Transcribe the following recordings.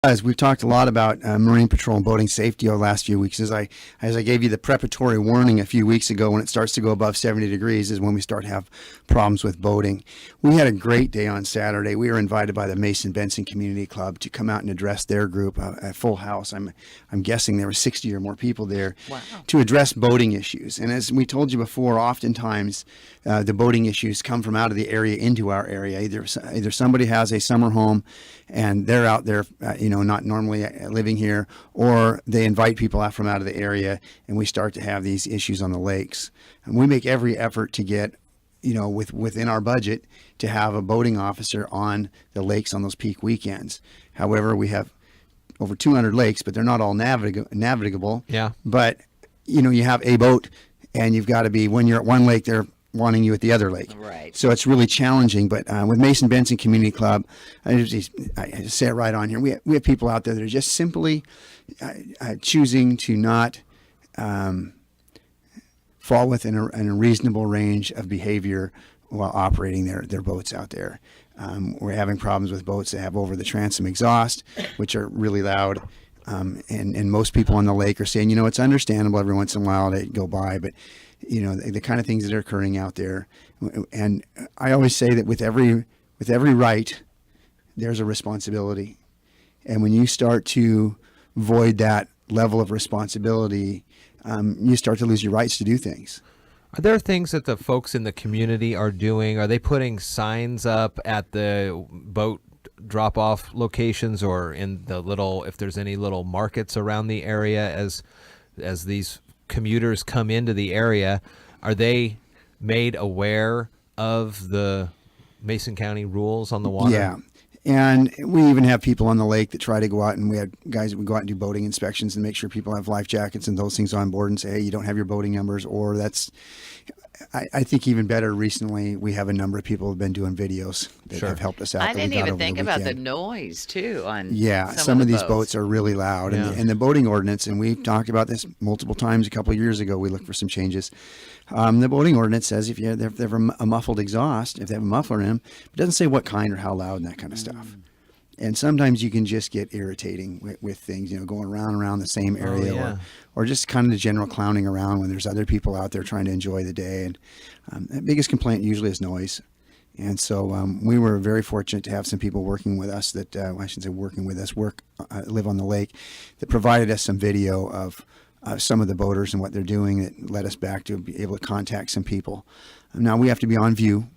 As we've talked a lot about Marine Patrol and boating safety over the last few weeks, as I gave you the preparatory warning a few weeks ago, when it starts to go above 70 degrees is when we start to have problems with boating. We had a great day on Saturday. We were invited by the Mason Benson Community Club to come out and address their group at full house. I'm guessing there were 60 or more people there. Wow. To address boating issues. And as we told you before, oftentimes the boating issues come from out of the area into our area. Either somebody has a summer home and they're out there, not normally living here, or they invite people out from out of the area, and we start to have these issues on the lakes. And we make every effort to get, within our budget, to have a boating officer on the lakes on those peak weekends. However, we have over 200 lakes, but they're not all navigable. Yeah. But, you have a boat, and you've got to be, when you're at one lake, they're wanting you at the other lake. Right. So it's really challenging. But with Mason Benson Community Club, I just say it right on here. We have people out there that are just simply choosing to not fall within a reasonable range of behavior while operating their boats out there. We're having problems with boats that have over the transom exhaust, which are really loud. And most people on the lake are saying, it's understandable every once in a while to go by, but the kind of things that are occurring out there. And I always say that with every right, there's a responsibility. And when you start to void that level of responsibility, you start to lose your rights to do things. Are there things that the folks in the community are doing? Are they putting signs up at the boat drop-off locations, or in the if there's any little markets around the area as these commuters come into the area? Are they made aware of the Mason County rules on the water? Yeah. And we even have people on the lake that try to go out, and we had guys that would go out and do boating inspections and make sure people have life jackets and those things on board and say, hey, you don't have your boating numbers, or that's... I think even better, recently we have a number of people who have been doing videos that have helped us out. I didn't even think about the noise too on some of these boats are really loud. Yeah. And the boating ordinance, and we've talked about this multiple times a couple of years ago, we looked for some changes. The boating ordinance says if they have a muffled exhaust, if they have a muffler in them, it doesn't say what kind or how loud and that kind of stuff. And sometimes you can just get irritating with things, going around the same area, or just kind of the general clowning around when there's other people out there trying to enjoy the day. And the biggest complaint usually is noise. And so we were very fortunate to have some people working with us that, I shouldn't say working with us, live on the lake, that provided us some video of some of the boaters and what they're doing that led us back to be able to contact some people. Now we have to be on view,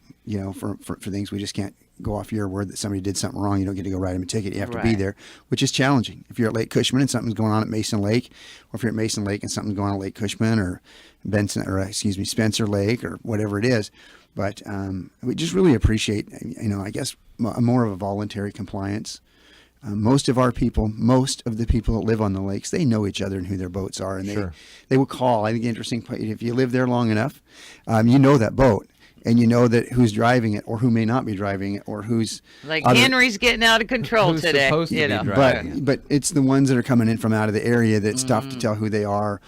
for things. We just can't go off your word that somebody did something wrong. You don't get to go write them a ticket. You have to be there, which is challenging. If you're at Lake Cushman and something's going on at Mason Lake, or if you're at Mason Lake and something's going on at Lake Cushman or Spencer Lake or whatever it is. But we just really appreciate, I guess more of a voluntary compliance. Most of the people that live on the lakes, they know each other and who their boats are, and they will call. I think interesting, if you live there long enough, you know that boat. And you know that who's driving it, or who may not be driving it, or who's Henry's getting out of control today. Supposed to be driving. But it's the ones that are coming in from out of the area that's tough to tell who they are,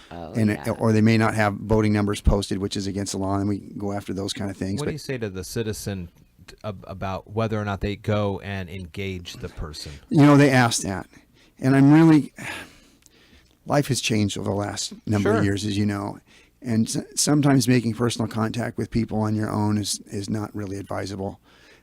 or they may not have boating numbers posted, which is against the law, and we go after those kind of things. What do you say to the citizen about whether or not they go and engage the person? They ask that, and life has changed over the last number of years, as you know. And sometimes making personal contact with people on your own is not really advisable.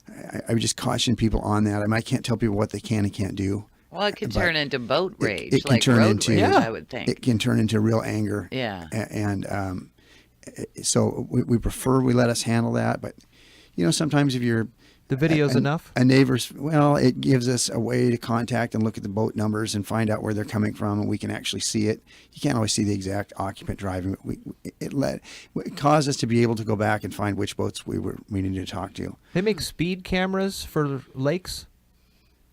I would just caution people on that. I can't tell people what they can and can't do. Well, it could turn into boat rage. It can turn into rage, I would think. It can turn into real anger. Yeah. And so we prefer we let us handle that. But, sometimes if you're... The video's enough? A neighbor's, it gives us a way to contact and look at the boat numbers and find out where they're coming from, and we can actually see it. You can't always see the exact occupant driving, but it caused us to be able to go back and find which boats we needed to talk to. They make speed cameras for lakes?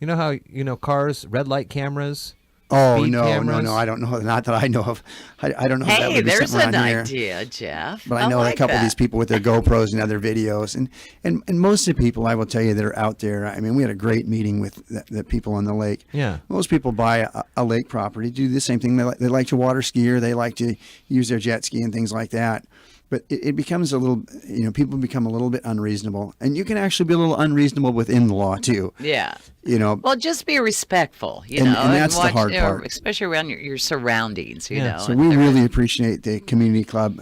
You know how, cars, red light cameras? Oh, no, I don't know. Not that I know of. I don't know if that would be there's something an around idea, here. Jeff. But I know a couple of these people with their GoPros and other videos. And most of the people, I will tell you, that are out there, we had a great meeting with the people on the lake. Yeah. Most people buy a lake property, do the same thing. They like to water ski, or they like to use their jet ski and things like that. but it becomes a little, people become a little bit unreasonable, and you can actually be a little unreasonable within the law too. Yeah. Well, just be respectful, and that's the hard part, especially around your surroundings. You know. So we really appreciate the community club,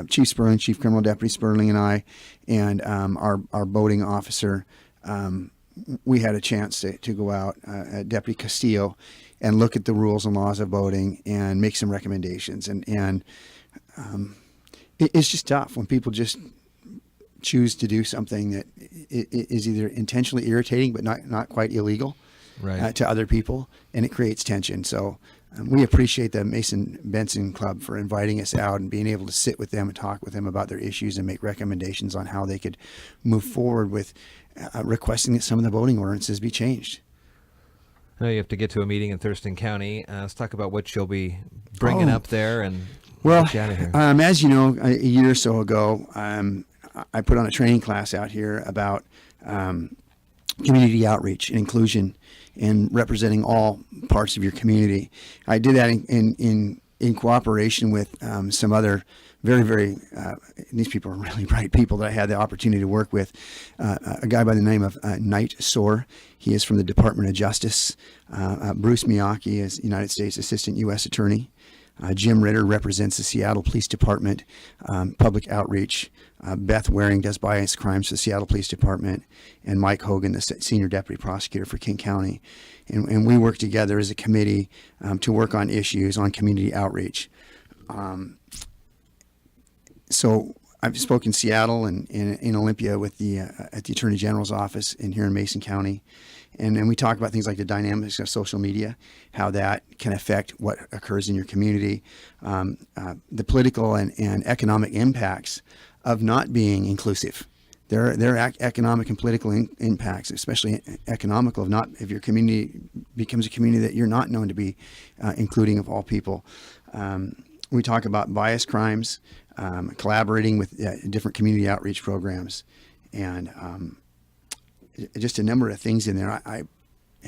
Chief Sperling, Chief Criminal Deputy Sperling, and I, and our boating officer. We had a chance to go out, Deputy Castillo, and look at the rules and laws of boating and make some recommendations. And it's just tough when people just choose to do something that is either intentionally irritating but not quite illegal, Right. to other people, and it creates tension. So we appreciate the Mason Benson Club for inviting us out and being able to sit with them and talk with them about their issues and make recommendations on how they could move forward with requesting that some of the voting ordinances be changed. I know you have to get to a meeting in Thurston County. Let's talk about what you'll be bringing up there and get you out of here. As you know, a year or so ago, I put on a training class out here about community outreach and inclusion and representing all parts of your community. I did that in cooperation with some other very, very, these people are really bright people that I had the opportunity to work with. A guy by the name of Knight Soar. He is from the Department of Justice. Bruce Miyake is United States Assistant U.S. Attorney. Jim Ritter represents the Seattle Police Department Public Outreach. Beth Waring does bias crimes for the Seattle Police Department, and Mike Hogan, the Senior Deputy Prosecutor for King County. And we work together as a committee to work on issues on community outreach. So I've spoken in Seattle and in Olympia with the at the Attorney General's office here in Mason County. And we talk about things like the dynamics of social media, how that can affect what occurs in your community, the political and economic impacts of not being inclusive. There are economic and political impacts, especially economical, if your community becomes a community that you're not known to be including of all people. We talk about bias crimes, collaborating with different community outreach programs, and just a number of things in there. I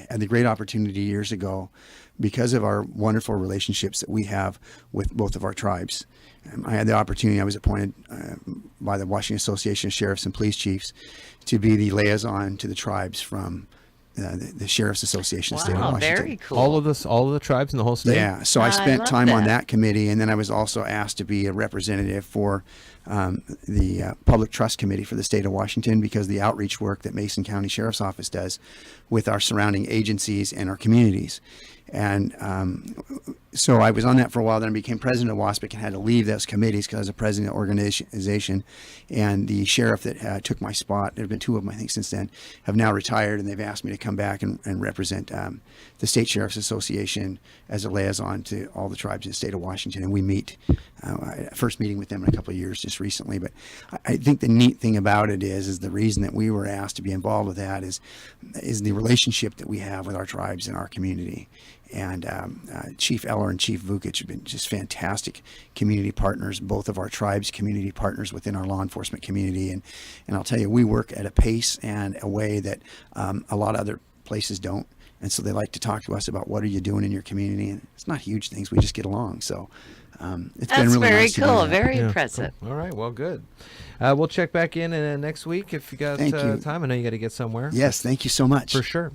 had the great opportunity years ago, because of our wonderful relationships that we have with both of our tribes. I had the opportunity, I was appointed by the Washington Association of Sheriffs and Police Chiefs to be the liaison to the tribes from the Sheriff's Association of the State of Wow, Washington. very cool. all of the tribes in the whole state? Yeah, so I I spent love time on that. that committee, and then I was also asked to be a representative for the Public Trust Committee for the state of Washington, because the outreach work that Mason County Sheriff's Office does with our surrounding agencies and our communities. And so I was on that for a while, then I became president of WASPIC and had to leave those committees because I was a president of the organization. And the sheriff that took my spot, there have been two of them I think since then, have now retired, and they've asked me to come back and represent the State Sheriff's Association as a liaison to all the tribes in the state of Washington. And we meet, first meeting with them in a couple of years just recently. But I think the neat thing about it is the reason that we were asked to be involved with that is the relationship that we have with our tribes in our community. And Chief Eller and Chief Vukic have been just fantastic community partners, both of our tribes community partners within our law enforcement community. And I'll tell you, we work at a pace and a way that a lot of other places don't. And so they like to talk to us about what are you doing in your community. And it's not huge things. We just get along. So it's That's been really very nice to do cool. that. Very Yeah, impressive. cool. All right, well, good. We'll check back in next week if you got Thank you. time. I know you got to get somewhere. Yes, thank you so much. For sure.